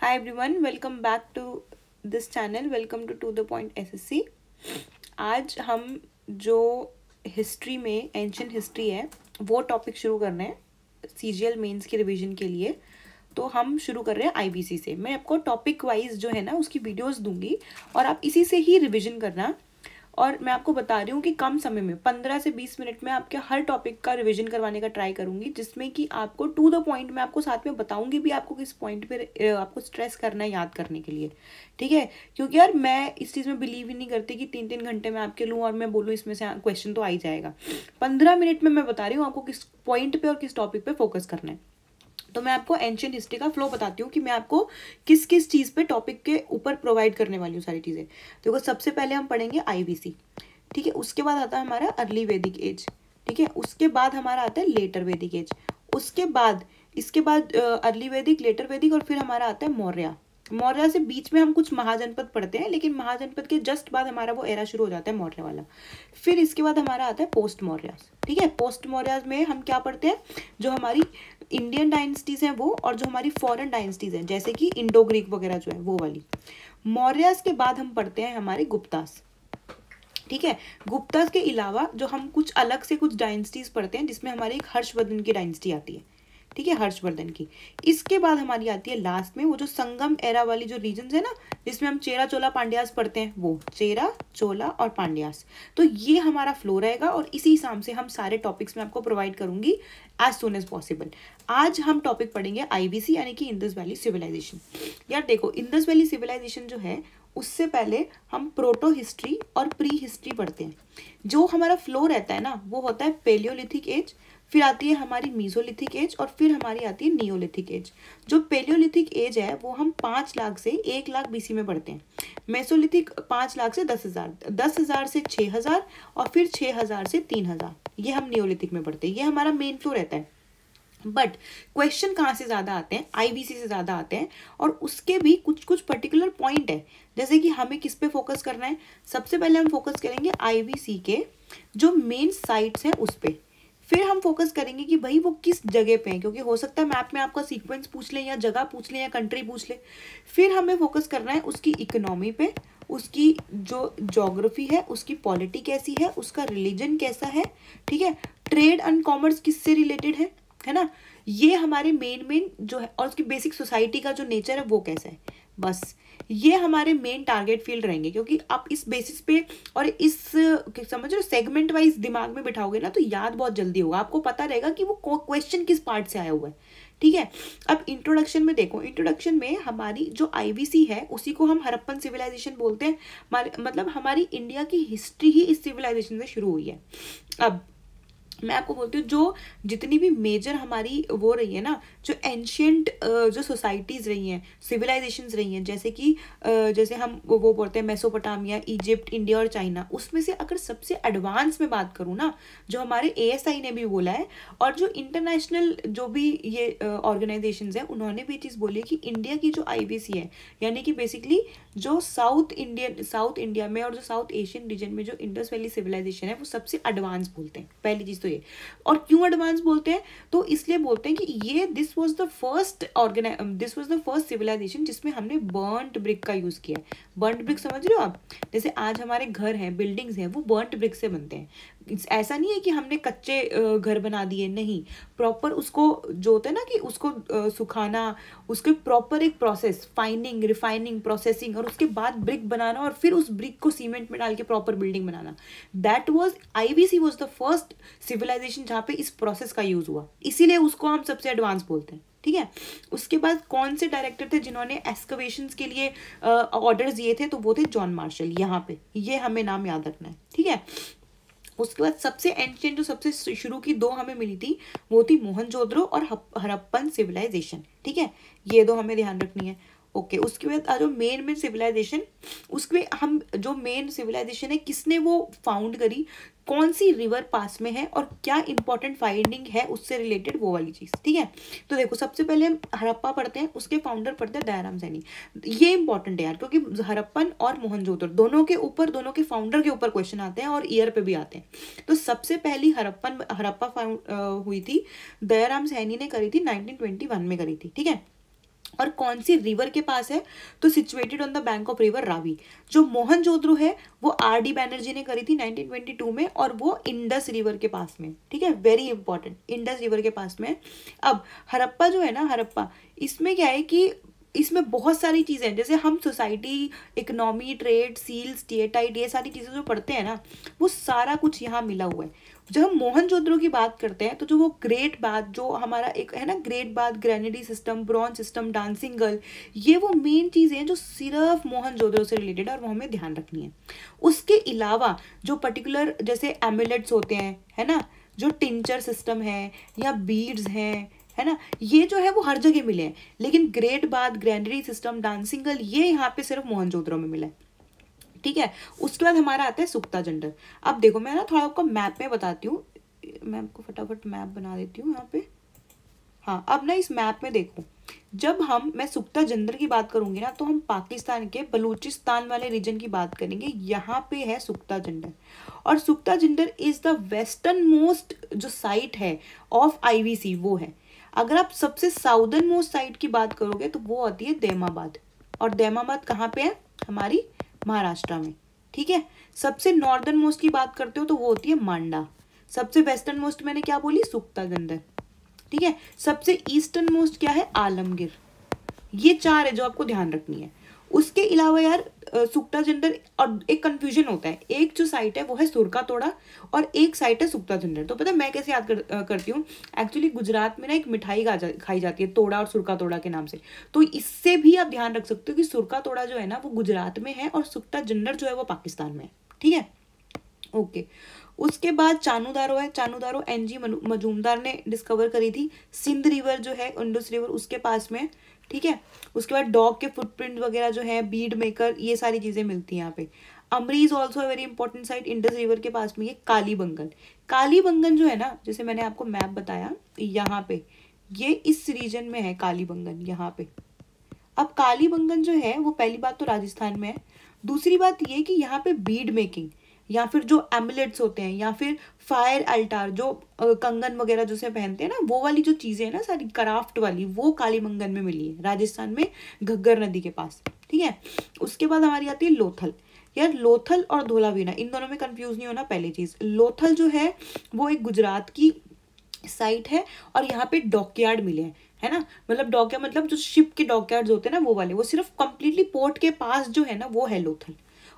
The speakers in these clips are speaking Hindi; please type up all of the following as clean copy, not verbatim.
Hi everyone, welcome back to this channel. Welcome to the point SSC. आज हम जो हिस्ट्री में एंशियंट हिस्ट्री है वो टॉपिक शुरू करना है CGL मेंस के रिवीजन के लिए। तो हम शुरू कर रहे हैं IBC से। मैं आपको टॉपिक वाइज जो है ना उसकी वीडियोस दूंगी और आप इसी से ही रिवीजन करना। और मैं आपको बता रही हूँ कि कम समय में 15 से 20 मिनट में आपके हर टॉपिक का रिवीजन करवाने का ट्राई करूँगी, जिसमें कि आपको टू द पॉइंट मैं आपको साथ में बताऊँगी भी आपको किस पॉइंट पे आपको स्ट्रेस करना है याद करने के लिए। ठीक है, क्योंकि यार मैं इस चीज़ में बिलीव ही नहीं करती कि 3-3 घंटे में आपके लूँ और मैं बोलूँ इसमें से क्वेश्चन तो आ ही जाएगा। 15 मिनट में मैं बता रही हूँ आपको किस पॉइंट पर और किस टॉपिक पर फोकस करना है। तो मैं आपको एंशियंट हिस्ट्री का फ्लो बताती हूँ कि मैं आपको किस किस चीज़ पे टॉपिक के ऊपर प्रोवाइड करने वाली हूँ सारी चीज़ें। देखो, सबसे पहले हम पढ़ेंगे IBC। ठीक है, उसके बाद आता है हमारा अर्ली वैदिक एज। ठीक है, उसके बाद हमारा आता है लेटर वैदिक एज। इसके बाद अर्ली वैदिक, लेटर वैदिक और फिर हमारा आता है मौर्य। मौर्य से बीच में हम कुछ महाजनपद पढ़ते हैं, लेकिन महाजनपद के जस्ट बाद हमारा वो एरा शुरू हो जाता है मौर्य वाला। फिर इसके बाद हमारा आता है पोस्ट मौर्य। ठीक है, पोस्ट मौर्य में हम क्या पढ़ते हैं, जो हमारी इंडियन डायनेस्टीज हैं वो, और जो हमारी फॉरेन डायनेस्टीज हैं जैसे कि इंडो ग्रीक वगैरह जो है वो वाली। मौर्यस के बाद हम पढ़ते हैं हमारे गुप्तास। ठीक है, गुप्तास के अलावा जो हम कुछ अलग से कुछ डायनेस्टीज पढ़ते हैं, जिसमें हमारी एक हर्षवर्धन की डायनेस्टी आती है। ठीक है, हर्षवर्धन की। इसके बाद हमारी आती है लास्ट में वो जो संगम एरा वाली जो रीजन्स है ना, जिसमें हम चेरा चोला पांड्यास पढ़ते हैं, वो चेरा चोला और पांड्यास। तो ये हमारा फ्लो रहेगा और इसी हिसाब से हम सारे टॉपिक्स में आपको प्रोवाइड करूंगी एज सुन एज पॉसिबल। आज हम टॉपिक पढ़ेंगे IBC यानी कि इंडस वैली सिविलाइजेशन। यार देखो, इंडस वैली सिविलाइजेशन जो है उससे पहले हम प्रोटो हिस्ट्री और प्री हिस्ट्री पढ़ते हैं। जो हमारा फ्लो रहता है ना वो होता है पेलियोलिथिक एज, फिर आती है हमारी मीजोलिथिक एज और फिर हमारी आती है नियोलिथिक एज। जो पेलियोलिथिक एज है वो हम 5 लाख से 1 लाख BC में पढ़ते हैं। मेसोलिथिक 5 लाख से 10,000, 10,000 से 6,000 और फिर 6,000 से 3,000, ये हम नियोलिथिक में पढ़ते हैं। ये हमारा मेन फ्लो रहता है। बट क्वेश्चन कहाँ से ज़्यादा आते हैं, IBC से ज़्यादा आते हैं, और उसके भी कुछ कुछ पर्टिकुलर पॉइंट है। जैसे कि हमें किस पे फोकस करना है, सबसे पहले हम फोकस करेंगे IBC के जो मेन साइट्स हैं उस पर। फिर हम फोकस करेंगे कि भाई वो किस जगह पे है, क्योंकि हो सकता है मैप में आपका सीक्वेंस पूछ ले या जगह पूछ ले या कंट्री पूछ ले। फिर हमें फोकस करना है उसकी इकोनॉमी पे, उसकी जो ज्योग्राफी है, उसकी पॉलिटी कैसी है, उसका रिलीजन कैसा है। ठीक है, ट्रेड एंड कॉमर्स किससे रिलेटेड है ना, ये हमारे मेन जो है, और उसकी बेसिक सोसाइटी का जो नेचर है वो कैसा है। बस ये हमारे मेन टारगेट फील्ड रहेंगे, क्योंकि आप इस बेसिस पे और इस समझ लो सेगमेंट वाइज दिमाग में बिठाओगे ना तो याद बहुत जल्दी होगा। आपको पता रहेगा कि वो क्वेश्चन किस पार्ट से आया हुआ है। ठीक है, अब इंट्रोडक्शन में देखो, इंट्रोडक्शन में हमारी जो IBC है उसी को हम हड़प्पन सिविलाइजेशन बोलते हैं। मतलब हमारी इंडिया की हिस्ट्री ही इस सिविलाइजेशन से शुरू हुई है। अब मैं आपको बोलती हूँ जो जितनी भी मेजर हमारी वो रही है ना, जो एंशियंट जो सोसाइटीज़ रही हैं, सिविलाइजेशंस रही हैं, जैसे कि जैसे हम वो बोलते हैं मेसोपोटामिया, इजिप्ट, इंडिया और चाइना, उसमें से अगर सबसे एडवांस में बात करूँ ना, जो हमारे ASI ने भी बोला है और जो इंटरनेशनल जो भी ये ऑर्गेनाइजेशंस हैं उन्होंने भी ये चीज़ बोली है कि इंडिया की जो IBC है, यानी कि बेसिकली जो साउथ इंडिया में और जो साउथ एशियन रीजन में जो इंडस वैली सिविलाइजेशन है वो सबसे एडवांस बोलते हैं। पहली चीज़ तो ये। और क्यों एडवांस बोलते हैं, तो इसलिए बोलते हैं कि ये this was the first civilisation जिसमें हमने बर्न्ट ब्रिक का यूज़ किया है। बर्न्ट ब्रिक समझ रहे हो आप, जैसे आज हमारे घर हैं, बिल्डिंग्स हैं, वो बर्न्ट ब्रिक से बनते हैं। ऐसा नहीं है कि हमने कच्चे घर बना दिए, नहीं, प्रॉपर उसको जो होता है ना कि उसको सुखाना, उसके प्रॉपर एक प्रोसेस, फाइनिंग, रिफाइनिंग, प्रोसेसिंग, और उसके बाद ब्रिक बनाना और फिर उस ब्रिक को सीमेंट में डाल के प्रॉपर बिल्डिंग बनाना। That was IBC was the first civilisation जहाँ पे इस प्रोसेस का यूज हुआ, इसीलिए उसको हम सबसे एडवांस बोलते हैं। ठीक है, उसके बाद कौन से डायरेक्टर थे जिन्होंने एक्सकवेशंस के लिए ऑर्डर्स दिए थे, तो वो थे जॉन मार्शल। यहाँ पे ये हमें नाम याद रखना है। ठीक है, उसके बाद सबसे एंशियंट जो सबसे शुरू की दो हमें मिली थी वो थी मोहनजोदड़ो और हड़प्पन सिविलाइजेशन। ठीक है, ये दो हमें ध्यान रखनी है। ओके, उसके बाद जो मेन सिविलाइजेशन, उसके हम जो मेन सिविलाइजेशन है किसने वो फाउंड करी, कौन सी रिवर पास में है और क्या इंपॉर्टेंट फाइंडिंग है उससे रिलेटेड, वो वाली चीज़। ठीक है, तो देखो सबसे पहले हम हड़प्पा पढ़ते हैं, उसके फाउंडर पढ़ते हैं दयाराम सैनी। ये इंपॉर्टेंट है यार, क्योंकि हड़प्पन और मोहनजोदड़ो दोनों के फाउंडर के ऊपर क्वेश्चन आते हैं और ईयर पे भी आते हैं। तो सबसे पहली हड़प्पा हुई थी, दयाराम सैनी ने करी थी 1921 में करी थी। ठीक है, और कौन सी रिवर के पास है, तो situated on the bank of river Ravi. जो मोहनजोदड़ो है वो आर.डी. बैनर्जी ने करी थी 1922 में, और वो इंडस रिवर के पास में, ठीक है, वेरी इंपॉर्टेंट, इंडस रिवर के पास में। अब हड़प्पा जो है ना, हड़प्पा, इसमें क्या है कि इसमें बहुत सारी चीज़ें हैं, जैसे हम society, economy, trade, seals, steatite, ये सारी चीज़ें जो पढ़ते हैं ना, वो सारा कुछ यहाँ मिला हुआ है। जब हम मोहनजोदड़ो की बात करते हैं तो जो वो ग्रेट बाथ, जो हमारा एक है ना great bath, granary system, bronze system, dancing girl, ये वो मेन चीज़ें हैं जो सिर्फ मोहनजोदड़ो से रिलेटेड है और वो हमें ध्यान रखनी है। उसके अलावा जो पर्टिकुलर जैसे एमुलेट्स होते हैं, है ना, जो टिंचर सिस्टम है या बीड्स हैं, है ना, ये जो है वो हर जगह मिले हैं, लेकिन great bath, granary system, dancing girl, ये यहाँ पे सिर्फ मोहनजोदड़ो में मिला है, ठीक है। उसके बाद हमारा आता है सुक्ता जंडर। अब देखो मैं ना थोड़ा आपको मैप में बताती हूँ, मैं आपको फटाफट मैप बना देती हूँ यहाँ पे। हाँ, अब ना इस मैप में देखो, जब मैं सुक्ता जंडर की बात करूंगी ना, तो हम पाकिस्तान के बलूचिस्तान वाले रीजन की बात करेंगे। यहाँ पे है सुक्ता जंडर, और सुक्ता जंडर इज द वेस्टर्न मोस्ट जो साइट है ऑफ IVC, वो है। अगर आप सबसे साउदर्न मोस्ट साइट की बात करोगे तो वो आती है दैमाबाद, और दैमाबाद कहाँ पे है, हमारी महाराष्ट्र में, ठीक है। सबसे नॉर्दर्न मोस्ट की बात करते हो तो वो होती है मांडा। सबसे वेस्टर्न मोस्ट मैंने क्या बोली, सुक्ता जंडर, ठीक है। सबसे ईस्टर्न मोस्ट क्या है, आलमगीर। ये 4 है जो आपको ध्यान रखनी है। उसके अलावा यार सुक्ता जंडर, और एक कंफ्यूजन होता है, एक जो साइट है वो है सुरका तोड़ा और एक साइट है सुक्ता जंडर। तो पता है मैं कैसे याद करती हूँ, एक्चुअली गुजरात में ना एक मिठाई खाई जाती है तोड़ा और सुरका तोड़ा के नाम से, तो इससे भी आप ध्यान रख सकते हो कि सुरका तोड़ा जो है ना वो गुजरात में है और सुक्ता जंडर जो है वो पाकिस्तान में है, ठीक है, ओके। उसके बाद चानूदारो है, चानूदारो NG मजूमदार ने डिस्कवर करी थी। सिंध रिवर जो है, इंडस रिवर, उसके पास में, ठीक है। उसके बाद डॉग के फुटप्रिंट वगैरह जो है, बीड मेकर, ये सारी चीज़ें मिलती हैं यहाँ पे। अमरी is also very important site, Indus river के पास में। ये कालीबंगन, कालीबंगन जो है ना, जैसे मैंने आपको मैप बताया यहाँ पे, ये इस रीजन में है कालीबंगन, यहाँ पे। अब कालीबंगन जो है वो पहली बात तो राजस्थान में है, दूसरी बात ये कि यहाँ पे बीड मेकिंग या फिर जो एमुलेट्स होते हैं या फिर फायर अल्टार, जो कंगन वगैरह जो से पहनते हैं ना, वो वाली जो चीज़ें हैं ना सारी क्राफ्ट वाली, वो कालीबंगन में मिली है, राजस्थान में, घग्गर नदी के पास, ठीक है। उसके बाद हमारी आती है लोथल। यार लोथल और धोलावीरा, इन दोनों में कंफ्यूज नहीं होना। पहली चीज़, लोथल जो है वो एक गुजरात की साइट है और यहाँ पे डॉकयार्ड मिले हैं, है ना, मतलब डॉकयार्ड मतलब जो शिप के डॉकयार्ड्स होते हैं ना वो वाले, वो सिर्फ कंप्लीटली पोर्ट के पास जो है ना वो है लोथल।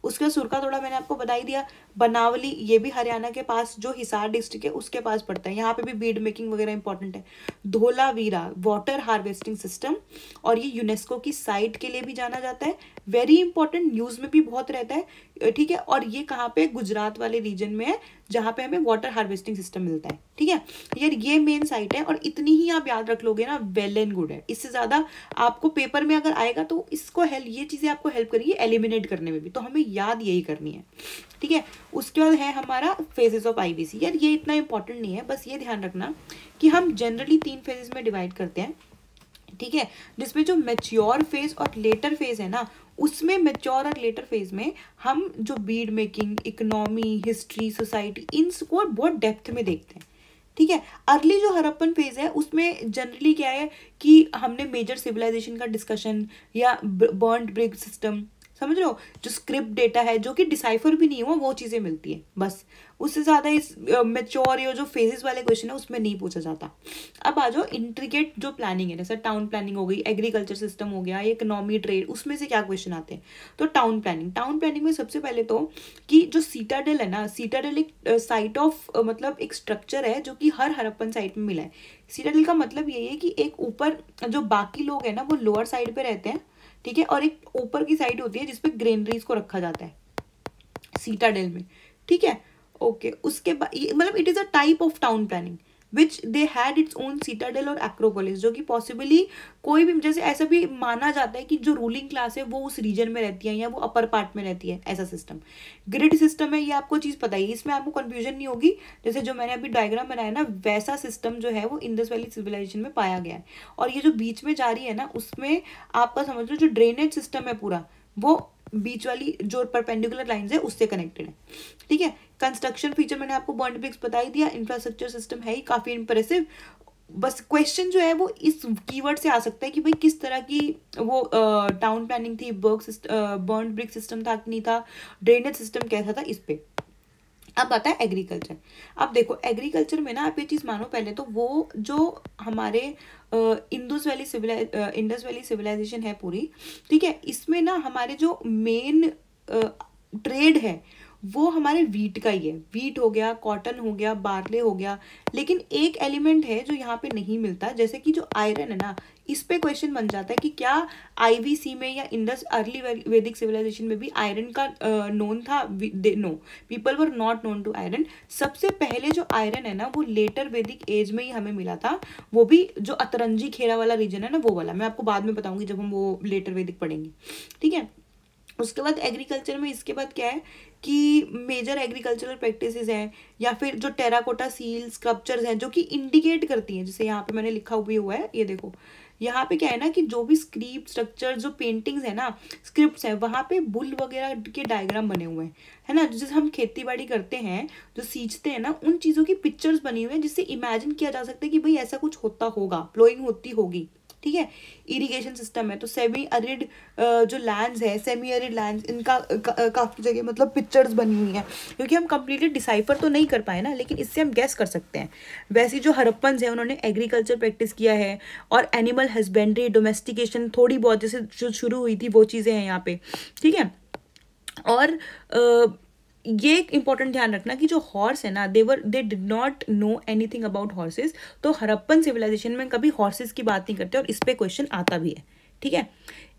उसका सुरका तोड़ा मैंने आपको बता ही दिया। बनावली, ये भी हरियाणा के पास, जो हिसार डिस्ट्रिक्ट है उसके पास पड़ता है, यहाँ पे भी बीड मेकिंग वगैरह इंपॉर्टेंट है। धोलावीरा वाटर हार्वेस्टिंग सिस्टम, और ये यूनेस्को की साइट के लिए भी जाना जाता है, वेरी इंपॉर्टेंट, न्यूज़ में भी बहुत रहता है, ठीक है। और ये कहाँ पे, गुजरात वाले रीजन में है जहाँ पे हमें वाटर हार्वेस्टिंग सिस्टम मिलता है, ठीक है यार, ये मेन साइट है। और इतनी ही आप याद रख लोगे ना, वेल एंड गुड है। इससे ज़्यादा आपको पेपर में अगर आएगा तो इसको ये चीज़ें आपको हेल्प करेगी एलिमिनेट करने में भी, तो हमें याद यही करनी है, ठीक है। उसके बाद है हमारा फेजेस ऑफ IVC। यार ये इतना इंपॉर्टेंट नहीं है, बस ये ध्यान रखना कि हम जनरली 3 फेजेस में डिवाइड करते हैं, ठीक है, जिसमें जो मैच्योर फेज और लेटर फेज है ना, उसमें मैच्योर और लेटर फेज में हम जो bead making, economy, history, society, इन सबको बहुत डेप्थ में देखते हैं, ठीक है। अर्ली जो हड़प्पन फेज है उसमें जनरली क्या है कि हमने मेजर सिविलाइजेशन का डिस्कशन या बर्न्ड ब्रिक सिस्टम, समझ रहे हो, जो स्क्रिप्ट डेटा है जो कि डिसाइफर भी नहीं हुआ, वो चीज़ें मिलती है बस। उससे ज़्यादा इस मैच्योर या जो फेजेस वाले क्वेश्चन है उसमें नहीं पूछा जाता। अब आ जाओ इंट्रिकेट जो प्लानिंग है, जैसे टाउन प्लानिंग हो गई, एग्रीकल्चर सिस्टम हो गया, इकोनॉमी, ट्रेड, उसमें से क्या क्वेश्चन आते हैं। तो टाउन प्लानिंग में सबसे पहले तो कि जो सीटाडेल है ना, सीटाडेल एक साइट ऑफ मतलब एक स्ट्रक्चर है जो कि हर हड़प्पन साइट में मिला है। सीटाडेल का मतलब यही है कि एक ऊपर जो बाकी लोग हैं ना वो लोअर साइड पे रहते हैं, ठीक है, और एक ऊपर की साइड होती है जिसपे ग्रेनरीज को रखा जाता है सीटाडेल में, ठीक है, ओके। उसके बाद मतलब it is a type of town planning which they had its own citadel और एक्रोपोलिस, जो कि पॉसिबली कोई भी, जैसे ऐसा भी माना जाता है कि जो रूलिंग क्लास है वो उस रीजन में रहती है या वो अपर पार्ट में रहती है, ऐसा सिस्टम। ग्रिड सिस्टम है, ये आपको चीज़ पता ही, इसमें आपको कंफ्यूजन नहीं होगी। जैसे जो मैंने अभी डायग्राम बनाया ना, वैसा सिस्टम जो है वो इंडस वैली सिविलाइजेशन में पाया गया है। और ये जो बीच में जा रही है ना, उसमें आपका समझ लो जो ड्रेनेज सिस्टम है पूरा, वो बीच वाली जो परपेंडिकुलर लाइंस है उससे कनेक्टेड है, ठीक है। कंस्ट्रक्शन फीचर मैंने आपको बर्न्ड ब्रिक्स बता ही दिया। इंफ्रास्ट्रक्चर सिस्टम है ही काफ़ी इंप्रेसिव। बस क्वेश्चन जो है वो इस कीवर्ड से आ सकता है कि भाई किस तरह की वो टाउन प्लानिंग थी, बर्न ब्रिक सिस्टम था कि नहीं था, ड्रेनेज सिस्टम कैसा था, इस पे। अब आता है एग्रीकल्चर। अब देखो एग्रीकल्चर में ना आप ये चीज़ मानो, पहले तो वो जो हमारे इंडस वैली सिविलाइजेशन है पूरी, ठीक है, इसमें ना हमारे जो मेन ट्रेड है वो हमारे वीट का ही है। वीट हो गया, कॉटन हो गया, बार्ले हो गया। लेकिन एक एलिमेंट है जो यहाँ पे नहीं मिलता, जैसे कि जो आयरन है ना, इस पे क्वेश्चन बन जाता है कि क्या आईवीसी में या इंडस अर्ली वैदिक सिविलाइजेशन में भी आयरन का नोन था? No, people were not known to iron. सबसे पहले जो आयरन है ना वो लेटर वैदिक एज में ही हमें मिला था, वो भी जो अतरंजी खेरा वाला रीजन है ना वो वाला। मैं आपको बाद में बताऊंगी जब हम वो लेटर वैदिक पढ़ेंगे, ठीक है। उसके बाद एग्रीकल्चर में इसके बाद क्या है कि मेजर एग्रीकल्चरल प्रैक्टिसेस हैं, या फिर जो टेराकोटा सील स्कल्पचर्स हैं जो कि इंडिकेट करती हैं, जैसे यहाँ पे मैंने लिखा हुआ है, ये देखो यहाँ पे क्या है ना कि जो भी स्क्रिप्ट स्ट्रक्चर, जो पेंटिंग्स है ना, स्क्रिप्ट्स हैं, वहाँ पे बुल वगैरह के डायग्राम बने हुए हैं, है ना। जैसे हम खेती बाड़ी करते हैं, जो सींचते हैं ना, उन चीज़ों की पिक्चर्स बनी हुई हैं जिससे इमेजिन किया जा सकता है कि भाई ऐसा कुछ होता होगा, प्लोइंग होती होगी, ठीक है। इरिगेशन सिस्टम है, तो सेमी अरिड जो लैंड्स है, सेमी अरिड लैंड्स, इनका काफ़ी जगह मतलब पिक्चर्स बनी हुई हैं, क्योंकि हम कंप्लीटली डिसाइफर तो नहीं कर पाए ना, लेकिन इससे हम गैस कर सकते हैं। वैसे जो हड़प्पन्स हैं उन्होंने एग्रीकल्चर प्रैक्टिस किया है, और एनिमल हस्बेंड्री, डोमेस्टिकेशन थोड़ी बहुत जैसे जो शुरू हुई थी वो चीज़ें हैं यहाँ पे, ठीक है। और ये एक इंपॉर्टेंट ध्यान रखना कि जो हॉर्स है ना, they did not know anything about horses. तो हड़प्पन सिविलाइजेशन में कभी हॉर्सेस की बात नहीं करते, और इस पे क्वेश्चन आता भी है, ठीक है।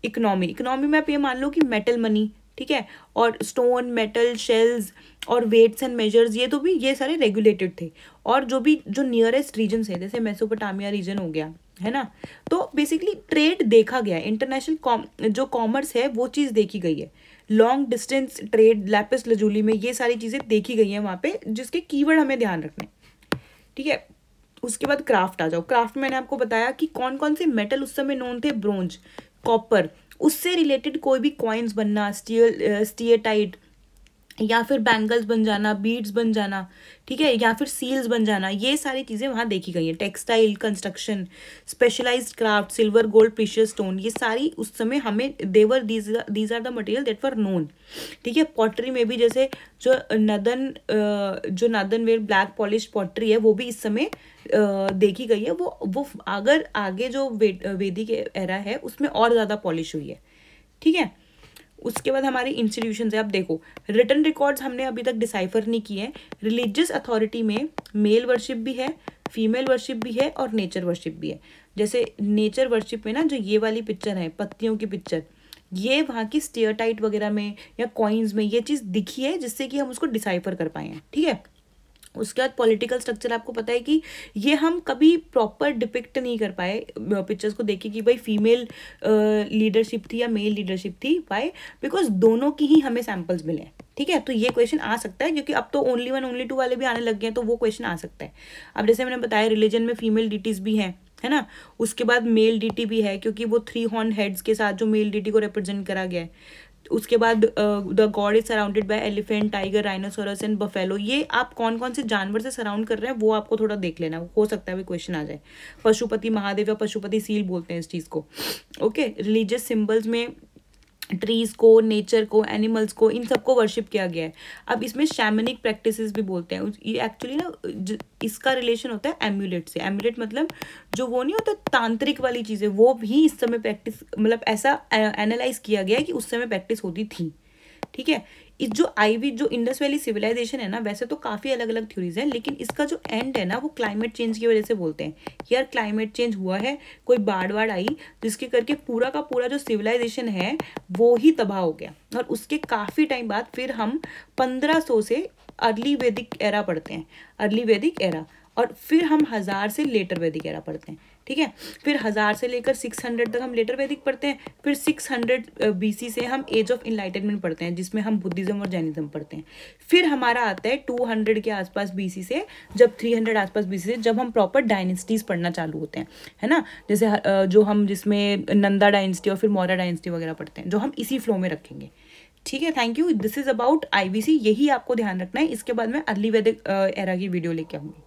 इकोनॉमी में आप ये मान लो कि मेटल मनी, ठीक है, और स्टोन, मेटल, शेल्स और वेट्स एंड मेजर्स, ये तो भी ये सारे रेगुलेटेड थे। और जो नियरेस्ट रीजन है, जैसे मेसोपोटामिया रीजन हो गया, है ना, तो बेसिकली ट्रेड देखा गया, इंटरनेशनल जो कॉमर्स है वो चीज़ देखी गई है। Long distance trade, Lapis lazuli में ये सारी चीज़ें देखी गई हैं वहाँ पे, जिसके कीवर्ड हमें ध्यान रखने, ठीक है। उसके बाद क्राफ्ट आ जाओ। क्राफ्ट में मैंने आपको बताया कि कौन कौन से मेटल उस समय नोन थे, ब्रोंज, कॉपर, उससे रिलेटेड कोई भी कॉइन्स बनना, स्टीएटाइट, या फिर बैंगल्स बन जाना, बीड्स बन जाना, ठीक है, या फिर सील्स बन जाना, ये सारी चीज़ें वहाँ देखी गई हैं। Textile, construction, specialized craft, silver, gold, precious stone, ये सारी उस समय हमें they were these are the material that were known, ठीक है। पॉटरी में भी जैसे जो northern ware black polish pottery है वो भी इस समय देखी गई है। वो अगर आगे जो वैदिक एरा है उसमें और ज़्यादा पॉलिश हुई है, ठीक है। उसके बाद हमारी इंस्टीट्यूशंस है। अब देखो रिटन रिकॉर्ड्स हमने अभी तक डिसाइफर नहीं किए हैं। रिलीजियस अथॉरिटी में मेल वर्शिप भी है, फीमेल वर्शिप भी है, और नेचर वर्शिप भी है। जैसे नेचर वर्शिप में ना जो ये वाली पिक्चर है, पत्तियों की पिक्चर, ये वहाँ की स्टेयरटाइट वगैरह में या कॉइन्स में ये चीज़ दिखी है, जिससे कि हम उसको डिसाइफर कर पाए हैं, ठीक है। उसके बाद पॉलिटिकल स्ट्रक्चर, आपको पता है कि ये हम कभी प्रॉपर डिपिक्ट नहीं कर पाए पिक्चर्स को देख के कि भाई फीमेल लीडरशिप थी या मेल लीडरशिप थी। वाई? बिकॉज दोनों की ही हमें सैम्पल्स मिले हैं, ठीक है। तो ये क्वेश्चन आ सकता है, क्योंकि अब तो ओनली 1 ओनली 2 वाले भी आने लग गए हैं, तो वो क्वेश्चन आ सकता है। अब जैसे मैंने बताया रिलीजन में फीमेल डिटीज भी हैं, है ना। उसके बाद मेल डिटी भी है, क्योंकि वो 3 हॉर्न हेड्स के साथ जो मेल डिटी को रिप्रेजेंट करा गया है। उसके बाद the God is surrounded by elephant, tiger, rhinoceros and buffalo. ये आप कौन कौन से जानवर से सराउंड कर रहे हैं वो आपको थोड़ा देख लेना, हो सकता है भी क्वेश्चन आ जाए। पशुपति महादेव या पशुपति सील बोलते हैं इस चीज़ को, ओके। रिलीजियस सिंबल्स में ट्रीज को, नेचर को, एनिमल्स को, इन सबको वर्शिप किया गया है। अब इसमें शैमनिक प्रैक्टिसेस भी बोलते हैं। ये एक्चुअली ना इसका रिलेशन होता है एम्यूलेट से। एम्यूलेट मतलब जो वो नहीं होता तांत्रिक वाली चीज़ें, वो भी इस समय प्रैक्टिस, मतलब ऐसा एनालाइज किया गया है कि उस समय प्रैक्टिस होती थी, ठीक है। इस जो इंडस वैली सिविलाइजेशन है ना, वैसे तो काफ़ी अलग अलग थ्योरीज हैं, लेकिन इसका जो एंड है ना वो क्लाइमेट चेंज की वजह से बोलते हैं। यार क्लाइमेट चेंज हुआ है, कोई बाढ़ आई, जिसके करके पूरा का पूरा जो सिविलाइजेशन है वो ही तबाह हो गया। और उसके काफ़ी टाइम बाद फिर हम 1500 से अर्ली वैदिक एरा पढ़ते हैं, अर्ली वैदिक एरा, और फिर हम 1000 से लेटर वैदिक एरा पढ़ते हैं, ठीक है। फिर 1000 से लेकर 600 तक हम लेटर वैदिक पढ़ते हैं। फिर 600 BC से हम एज ऑफ इनलाइटनमेंट पढ़ते हैं, जिसमें हम बुद्धिज्म और जैनिज्म पढ़ते हैं। फिर हमारा आता है 200 के आसपास BC से, जब 300 आसपास BC से जब हम प्रॉपर डायनेस्टीज पढ़ना चालू होते हैं, है ना। जैसे जो हम जिसमें नंदा डायनेस्टी और फिर मौर्य डायनेस्टी वगैरह पढ़ते हैं, जो हम इसी फ्लो में रखेंगे, ठीक है। Thank you. This is about IBC, यही आपको ध्यान रखना है। इसके बाद मैं अर्ली वैदिक एरा की वीडियो लेके आऊँगी।